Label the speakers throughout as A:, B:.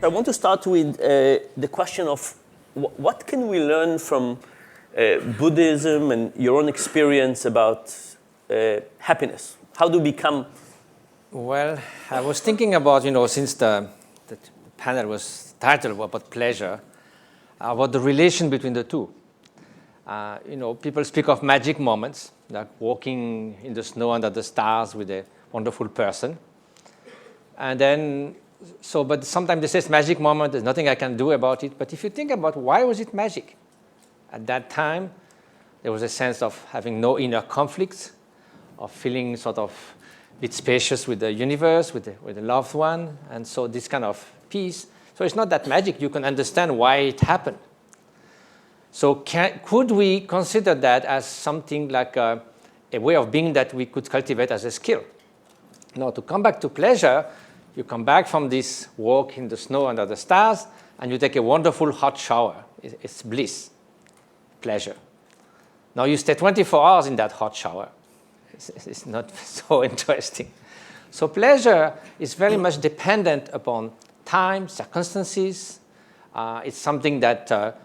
A: I want to start with the question of what can we learn from Buddhism and your own experience about happiness? How do we become?
B: Well, I was thinking about, since the panel was titled about pleasure, about the relation between the two. People speak of magic moments, like walking in the snow under the stars with a wonderful person. And then, but sometimes they say it's magic moment, there's nothing I can do about it. But if you think about why was it magic? At that time, there was a sense of having no inner conflicts, of feeling sort of a bit spacious with the universe, with the loved one, and so this kind of peace. So it's not that magic. You can understand why it happened. So could we consider that as something like a way of being that we could cultivate as a skill? Now, to come back to pleasure, you come back from this walk in the snow under the stars, and you take a wonderful hot shower. It's bliss, pleasure. Now, you stay 24 hours in that hot shower. It's not so interesting. So pleasure is very much dependent upon time, circumstances. It's something that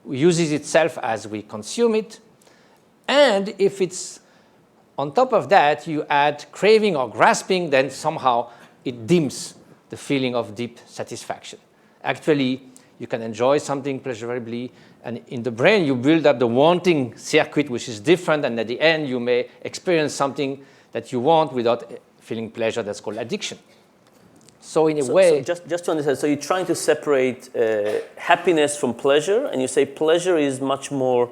B: uses itself as we consume it. And if it's on top of that, you add craving or grasping, then somehow it dims the feeling of deep satisfaction. Actually, you can enjoy something pleasurably, and in the brain, you build up the wanting circuit, which is different, and at the end, you may experience something that you want without feeling pleasure. That's called addiction. So in a way...
A: So just to understand, so you're trying to separate happiness from pleasure, and you say pleasure is much more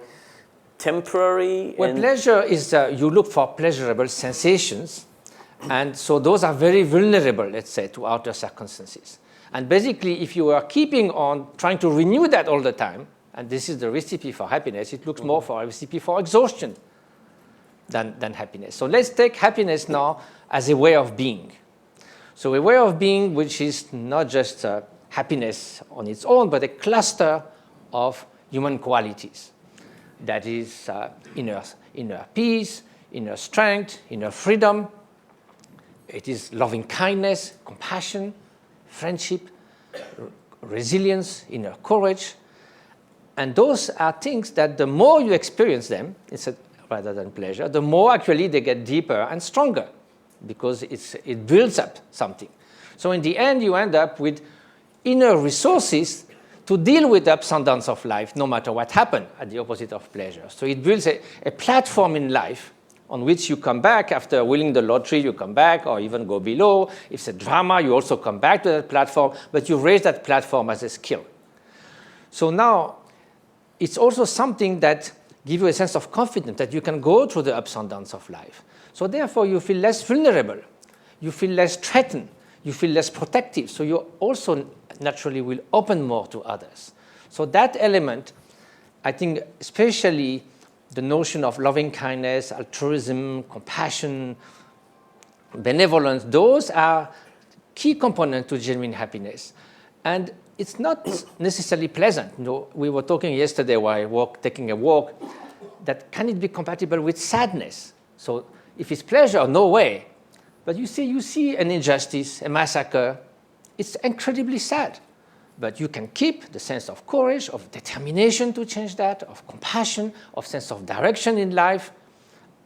A: temporary?
B: Well, pleasure is, you look for pleasurable sensations, and so those are very vulnerable, let's say, to outer circumstances. And basically, if you are keeping on trying to renew that all the time, and this is the recipe for happiness, it looks more for a recipe for exhaustion than happiness. So let's take happiness now as a way of being. So a way of being which is not just happiness on its own, but a cluster of human qualities. That is inner peace, inner strength, inner freedom. It is loving kindness, compassion, friendship, resilience, inner courage. And those are things that the more you experience them, rather than pleasure, the more actually they get deeper and stronger, because it builds up something. So in the end, you end up with inner resources to deal with the ups and downs of life, no matter what happened, at the opposite of pleasure. So it builds a platform in life on which you come back after winning the lottery, you come back, or even go below. If it's a drama, you also come back to that platform, but you raise that platform as a skill. So now, it's also something that gives you a sense of confidence that you can go through the ups and downs of life. So therefore, you feel less vulnerable. You feel less threatened. You feel less protective. So you also naturally will open more to others. So that element, I think, especially the notion of loving kindness, altruism, compassion, benevolence, those are key components to genuine happiness. And it's not necessarily pleasant. We were talking yesterday while taking a walk, that can it be compatible with sadness? So if it's pleasure, no way. But you see an injustice, a massacre, it's incredibly sad. But you can keep the sense of courage, of determination to change that, of compassion, of sense of direction in life.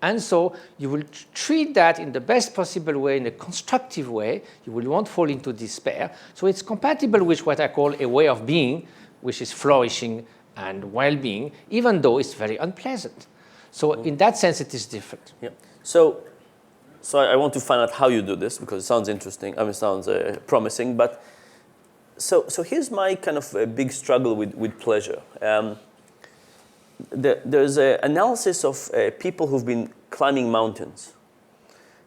B: And so you will treat that in the best possible way, in a constructive way. You won't fall into despair. So it's compatible with what I call a way of being, which is flourishing and well-being, even though it's very unpleasant. So in that sense, it is different.
A: Yeah. So I want to find out how you do this, because it sounds interesting. It sounds promising. But so here's my kind of big struggle with pleasure. There's an analysis of people who've been climbing mountains.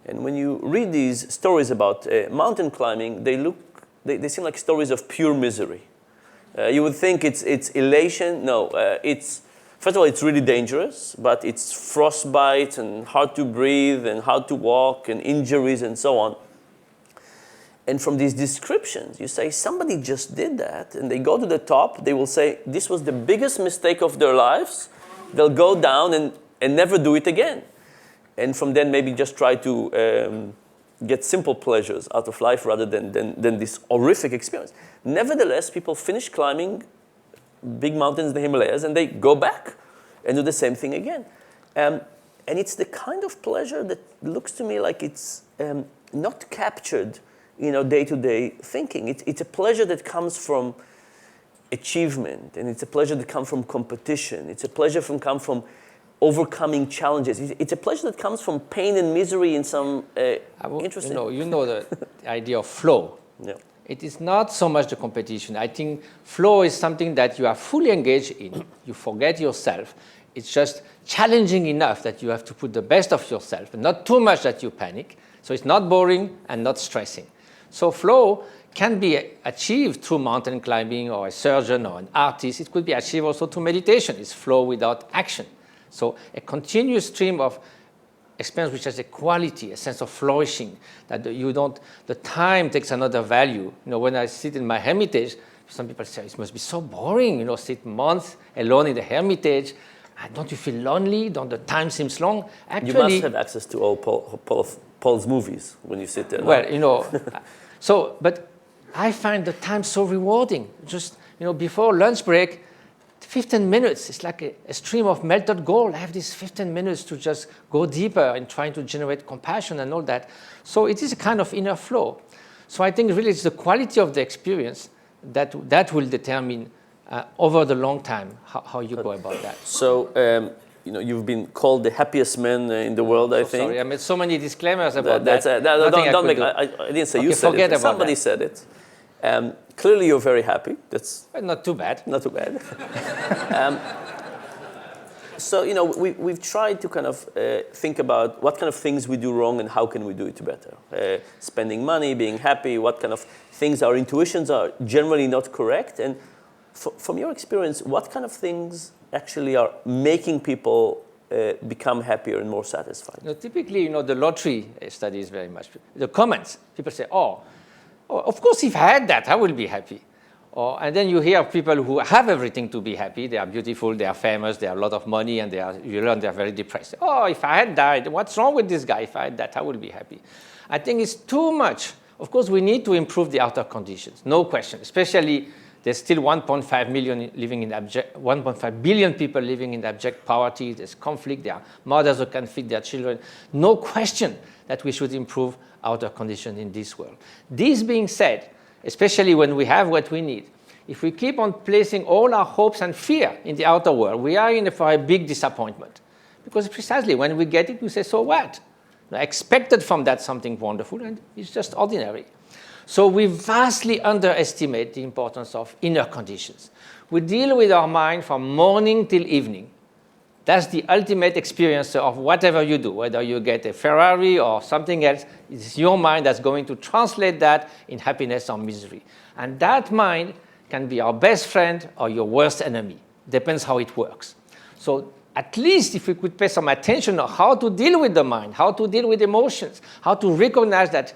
A: And when you read these stories about mountain climbing, they seem like stories of pure misery. You would think it's elation. No, first of all, it's really dangerous, but it's frostbite and hard to breathe and hard to walk and injuries and so on. And from these descriptions, you say somebody just did that, and they go to the top, they will say this was the biggest mistake of their lives. They'll go down and never do it again. And from then maybe just try to get simple pleasures out of life rather than this horrific experience. Nevertheless, people finish climbing big mountains in the Himalayas and they go back and do the same thing again. And it's the kind of pleasure that looks to me like it's not captured day-to-day thinking. It's a pleasure that comes from achievement, and it's a pleasure that comes from competition. It's a pleasure that comes from overcoming challenges. It's a pleasure that comes from pain and misery in some interesting...
B: You know the idea of flow.
A: Yeah.
B: It is not so much the competition. I think flow is something that you are fully engaged in. You forget yourself. It's just challenging enough that you have to put the best of yourself, and not too much that you panic. So it's not boring and not stressing. So flow can be achieved through mountain climbing or a surgeon or an artist. It could be achieved also through meditation. It's flow without action. So a continuous stream of experience which has a quality, a sense of flourishing, that the time takes another value. When I sit in my hermitage, some people say, it must be so boring, sit months alone in the hermitage. Don't you feel lonely? Don't the time seems long? Actually,
A: you must have access to all Paul's movies when you sit there.
B: Well, but I find the time so rewarding. Just, before lunch break, 15 minutes, it's like a stream of melted gold. I have these 15 minutes to just go deeper in trying to generate compassion and all that. So it is a kind of inner flow. So I think really it's the quality of the experience that will determine over the long time how you go about that.
A: So, you've been called the happiest man in the world, I think.
B: Sorry, I made so many disclaimers about that.
A: I didn't say you said it. Somebody said it. Clearly, you're very happy. That's
B: not too bad.
A: Not too bad. So, we've tried to kind of think about what kind of things we do wrong and how can we do it better. Spending money, being happy, what kind of things our intuitions are generally not correct. And from your experience, what kind of things actually are making people become happier and more satisfied?
B: Typically, the lottery studies very much. The comments, people say, oh, of course, if I had that, I will be happy. And then you hear people who have everything to be happy. They are beautiful, they are famous, they have a lot of money, and you learn they are very depressed. Oh, if I had that, what's wrong with this guy? If I had that, I will be happy. I think it's too much. Of course, we need to improve the outer conditions, no question. Especially, there's still 1.5 billion people living in abject poverty. There's conflict. There are mothers who can't feed their children. No question that we should improve outer conditions in this world. This being said, especially when we have what we need, if we keep on placing all our hopes and fear in the outer world, we are in for a big disappointment. Because precisely when we get it, we say, so what? I expected from that something wonderful, and it's just ordinary. So we vastly underestimate the importance of inner conditions. We deal with our mind from morning till evening. That's the ultimate experience of whatever you do, whether you get a Ferrari or something else. It's your mind that's going to translate that in happiness or misery. And that mind can be our best friend or your worst enemy. Depends how it works. So at least if we could pay some attention on how to deal with the mind, how to deal with emotions, how to recognize that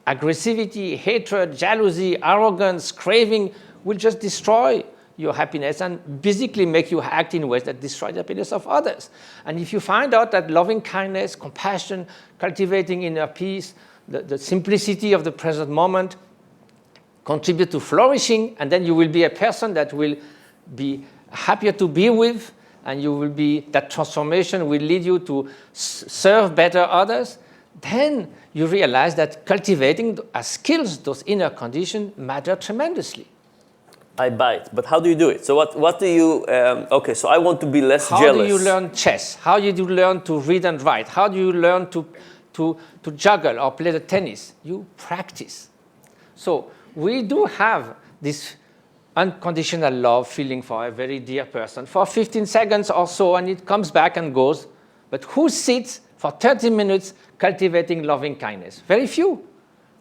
B: aggressivity, hatred, jealousy, arrogance, craving will just destroy your happiness and basically make you act in ways that destroy the happiness of others. And if you find out that loving kindness, compassion, cultivating inner peace, the simplicity of the present moment contribute to flourishing, and then you will be a person that will be happier to be with, and that transformation will lead you to serve better others, then you realize that cultivating as skills those inner conditions matter tremendously.
A: I buy it, but how do you do it? So what do you, so I want to be less jealous.
B: How do you learn chess? How do you learn to read and write? How do you learn to juggle or play the tennis? You practice. So we do have this unconditional love feeling for a very dear person for 15 seconds or so, and it comes back and goes. But who sits for 30 minutes cultivating loving kindness? Very few.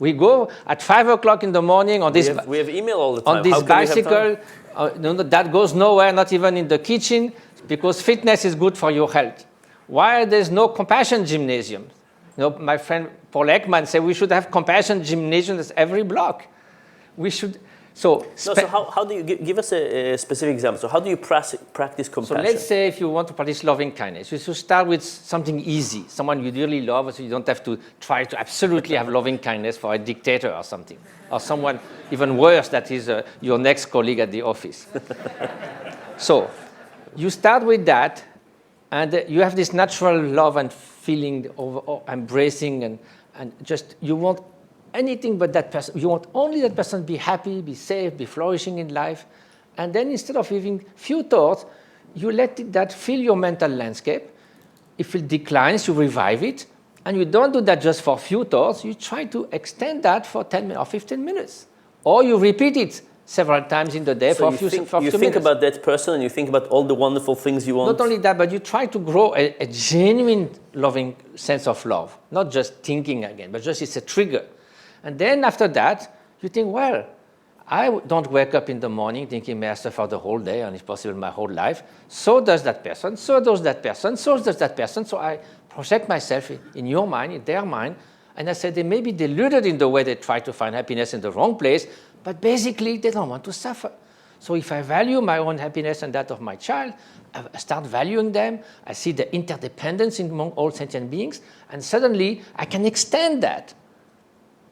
B: We go at 5 o'clock in the morning on this.
A: We have email all the time.
B: On this bicycle, that goes nowhere, not even in the kitchen, because fitness is good for your health. Why there's no compassion gymnasium? My friend Paul Ekman said we should have compassion gymnasiums every block. We should So,
A: No, so how do you give us a specific example? So how do you practice compassion?
B: So let's say if you want to practice loving kindness, you should start with something easy, someone you really love, so you don't have to try to absolutely have loving kindness for a dictator or something, or someone even worse that is your next colleague at the office. So you start with that, and you have this natural love and feeling of embracing, and just you want anything but that person. You want only that person be happy, be safe, be flourishing in life. And then instead of having few thoughts, you let that fill your mental landscape. If it declines, you revive it. And you don't do that just for few thoughts. You try to extend that for 10 minutes or 15 minutes. Or you repeat it several times in the day for a few minutes.
A: You think about that person and you think about all the wonderful things you want.
B: Not only that, but you try to grow a genuine loving sense of love. Not just thinking again, but just it's a trigger. And then after that, you think, well, I don't wake up in the morning thinking, may I suffer the whole day, and if possible, my whole life. So does that person, so does that person, so does that person. So I project myself in your mind, in their mind, and I say they may be deluded in the way they try to find happiness in the wrong place, but basically they don't want to suffer. So if I value my own happiness and that of my child, I start valuing them, I see the interdependence among all sentient beings, and suddenly I can extend that.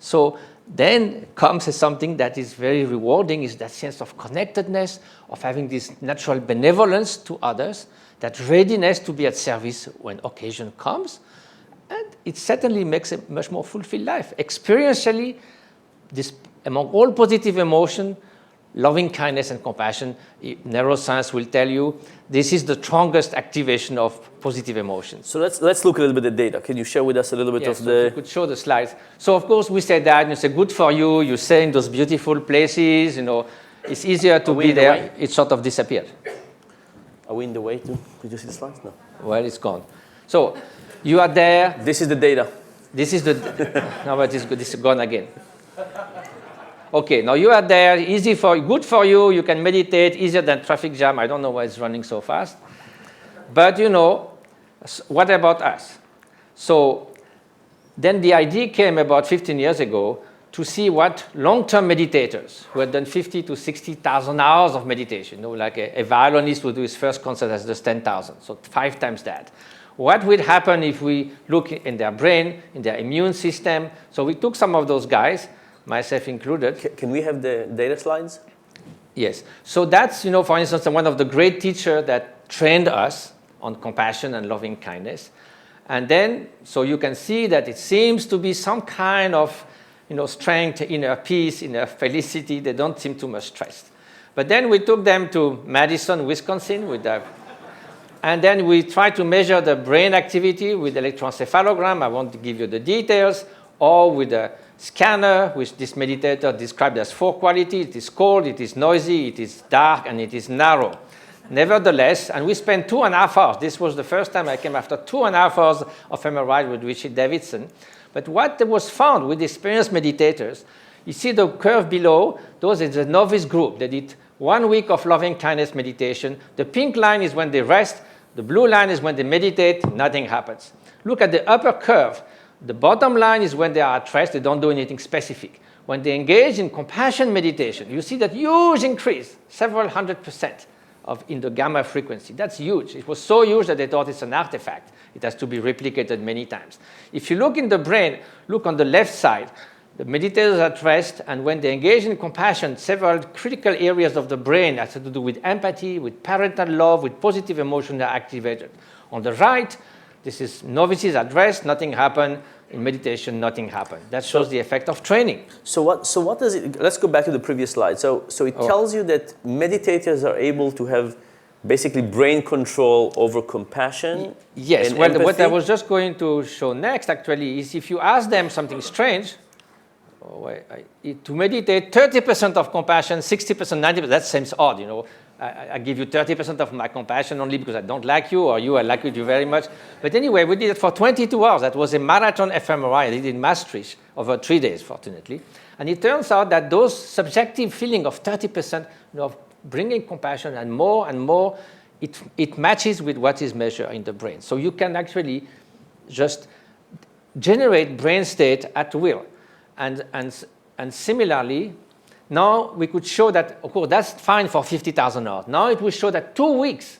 B: So then comes something that is very rewarding, is that sense of connectedness, of having this natural benevolence to others, that readiness to be at service when occasion comes. And it certainly makes a much more fulfilled life. Experientially, this, among all positive emotion, loving kindness and compassion, neuroscience will tell you, this is the strongest activation of positive emotions.
A: So let's look a little bit at the data. Can you share with us a little bit of the...
B: Yes, you could show the slides. So of course we say that, and you say good for you, you say in those beautiful places, it's easier to be there. It sort of disappeared.
A: Are we in the way to... Could you see the slides? No.
B: Well, it's gone. So you are there.
A: This is the data.
B: This is the... No, but it's good. This is gone again. Okay, now you are there, good for you, you can meditate, easier than traffic jam. I don't know why it's running so fast. But what about us? So then the idea came about 15 years ago to see what long-term meditators who had done 50 to 60,000 hours of meditation, like a violinist would do his first concert as just 10,000, so 5 times that. What would happen if we look in their brain, in their immune system? So we took some of those guys, myself included.
A: Can we have the data slides?
B: Yes. So that's, for instance, one of the great teachers that trained us on compassion and loving kindness. And then, so you can see that it seems to be some kind of, strength, inner peace, inner felicity. They don't seem too much stressed. But then we took them to Madison, Wisconsin, and then we tried to measure the brain activity with electroencephalogram. I won't give you the details, or with a scanner, which this meditator described as 4 qualities. It is cold, it is noisy, it is dark, and it is narrow. Nevertheless, and we spent 2.5 hours. This was the first time I came after 2.5 hours of MRI with Richard Davidson. But what was found with experienced meditators, you see the curve below, those is the novice group. They did 1 week of loving kindness meditation. The pink line is when they rest. The blue line is when they meditate, nothing happens. Look at the upper curve. The bottom line is when they are at rest, they don't do anything specific. When they engage in compassion meditation, you see that huge increase, several 100% in the gamma frequency. That's huge. It was so huge that they thought it's an artifact. It has to be replicated many times. If you look in the brain, look on the left side, the meditators are at rest, and when they engage in compassion, several critical areas of the brain that have to do with empathy, with parental love, with positive emotion are activated. On the right, this is novices at rest, nothing happened. In meditation, nothing happened. That shows the effect of training.
A: So what does it... Let's go back to the previous slide. So it tells you that meditators are able to have basically brain control over compassion.
B: Yes.
A: And
B: well,
A: empathy.
B: what I was just going to show next, actually, is if you ask them something strange, to meditate 30% of compassion, 60%, 90%, that seems odd, I give you 30% of my compassion only because I don't like you, or I like you very much. But anyway, we did it for 22 hours. That was a marathon fMRI. I did it in Maastricht over 3 days, fortunately. And it turns out that those subjective feeling of 30% of bringing compassion and more, it matches with what is measured in the brain. So you can actually just generate brain state at will. And similarly, Now we could show that, of course, that's fine for 50,000 hours. Now it will show that 2 weeks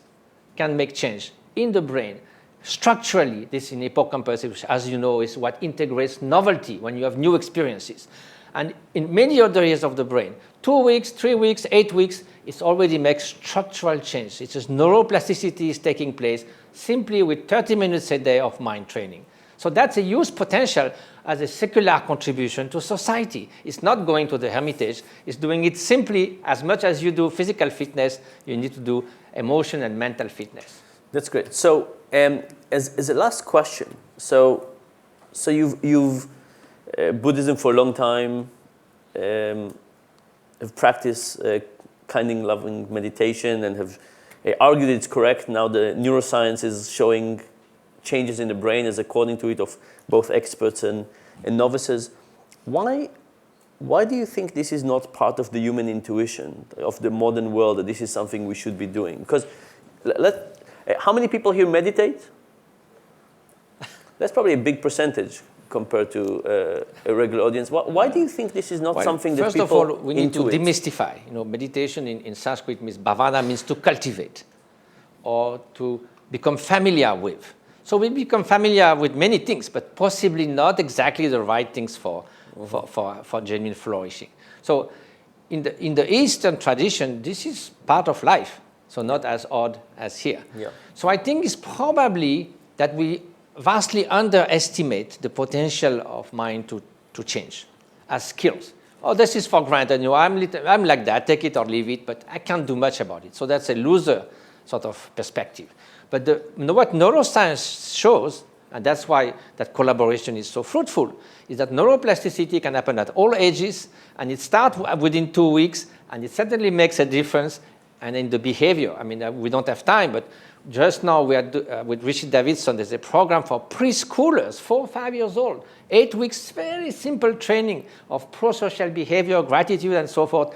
B: can make change in the brain. Structurally, this in hippocampus, which, as you know, is what integrates novelty when you have new experiences. And in many other areas of the brain, 2 weeks, 3 weeks, 8 weeks, it already makes structural change. It's just neuroplasticity is taking place simply with 30 minutes a day of mind training. So that's a huge potential as a secular contribution to society. It's not going to the Hermitage. It's doing it simply as much as you do physical fitness, you need to do emotion and mental fitness.
A: That's great. So as a last question, so you've Buddhism for a long time, have practiced kinding, loving meditation and have argued it's correct. Now the neuroscience is showing changes in the brain as according to it of both experts and novices. Why do you think this is not part of the human intuition of the modern world, that this is something we should be doing? Because how many people here meditate? That's probably a big percentage compared to a regular audience. Why do you think this is not something that people
B: First of all, we need
A: intuit?
B: to demystify. meditation in Sanskrit means bhavana, means to cultivate or to become familiar with. So we become familiar with many things, but possibly not exactly the right things for genuine flourishing. So in the Eastern tradition, this is part of life, so not as odd as here.
A: Yeah.
B: So I think it's probably that we vastly underestimate the potential of mind to change as skills. Oh, this is for granted. I'm like that, take it or leave it, but I can't do much about it. So that's a loser sort of perspective. But what neuroscience shows, and that's why that collaboration is so fruitful, is that neuroplasticity can happen at all ages, and it starts within 2 weeks, and it certainly makes a difference, and in the behavior. I mean, we don't have time, but just now we are with Richard Davidson, there's a program for preschoolers, 4 or 5 years old, 8 weeks, very simple training of pro-social behavior, gratitude, and so forth.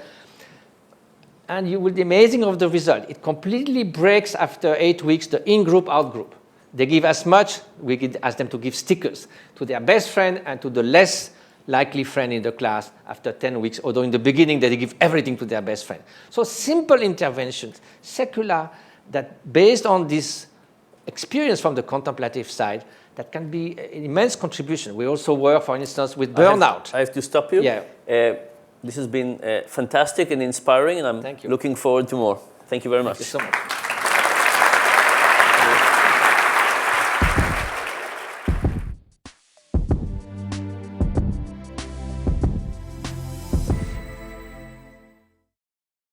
B: And you will be amazing of the result. It completely breaks after 8 weeks the in-group, out-group. They give as much, we ask them to give stickers to their best friend and to the less likely friend in the class after 10 weeks, although in the beginning they give everything to their best friend. So simple interventions, secular, that based on this experience from the contemplative side, that can be an immense contribution. We also work, for instance, with burnout.
A: I have to stop you.
B: Yeah.
A: This has been fantastic and inspiring, and I'm looking forward to more. Thank you very much.
B: Thank you so much.